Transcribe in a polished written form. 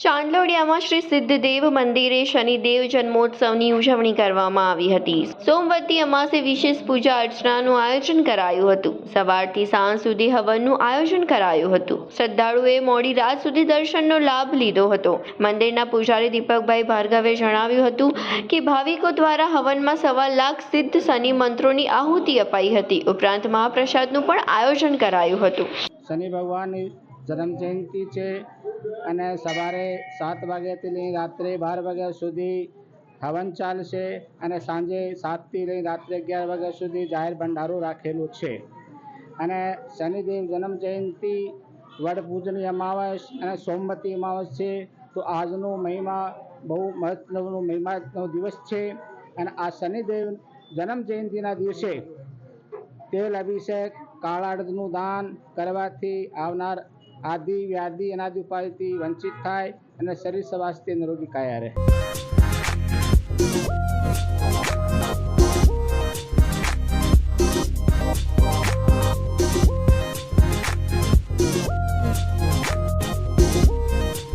ચાંદલોડિયામાં શ્રી સિદ્ધદેવ મંદિરે શનિદેવ જન્મોત્સવની ઉજવણી કરવામાં આવી હતી। સોમવતી અમાસે વિશેષ પૂજા અર્ચનાનું આયોજન કરાયું હતું। સવારથી સાંજ સુધી હવનનું આયોજન કરાયું હતું। શ્રદ્ધાળુઓએ મોડી રાત સુધી દર્શનનો લાભ લીધો હતો। મંદિરના પૂજારી દીપકભાઈ ભાર્ગવે જણાવ્યું હતું કે ભાવિકો દ્વારા હવનમાં 1.25 લાખ સિદ્ધ શનિ મંત્રોની આહુતિ અપાઈ હતી। ઉપરાંત મહાપ્રસાદનું પણ આયોજન કરાયું હતું। શનિ ભગવાનની જન્મ જયંતિ છે અને સવારે 7 વાગ્યાથી લઈને રાત્રે 12 વાગ્યા સુધી હવન ચાલશે અને સાંજે 7થી લઈને રાત્રે 11 વાગ્યા સુધી જાહેર ભંડારો રાખેલો છે। અને શનિદેવ જન્મ જયંતિ વડ પૂજની અમાવસ અને સોમવતી અમાવસ છે, તો આજનો મહિમા બહુ મહત્વનો મહિમાનો દિવસ છે। અને આ શનિદેવ જન્મ જયંતિના દિવસે તેલ અભિષેક કાળા અડદનું દાન કરવાથી આવનાર આદિ વ્યાધિ અનાદિ ઉપાધિથી વંચિત થાય અને શરીર સ્વાસ્થ્ય નિરોગી કાયા રહે।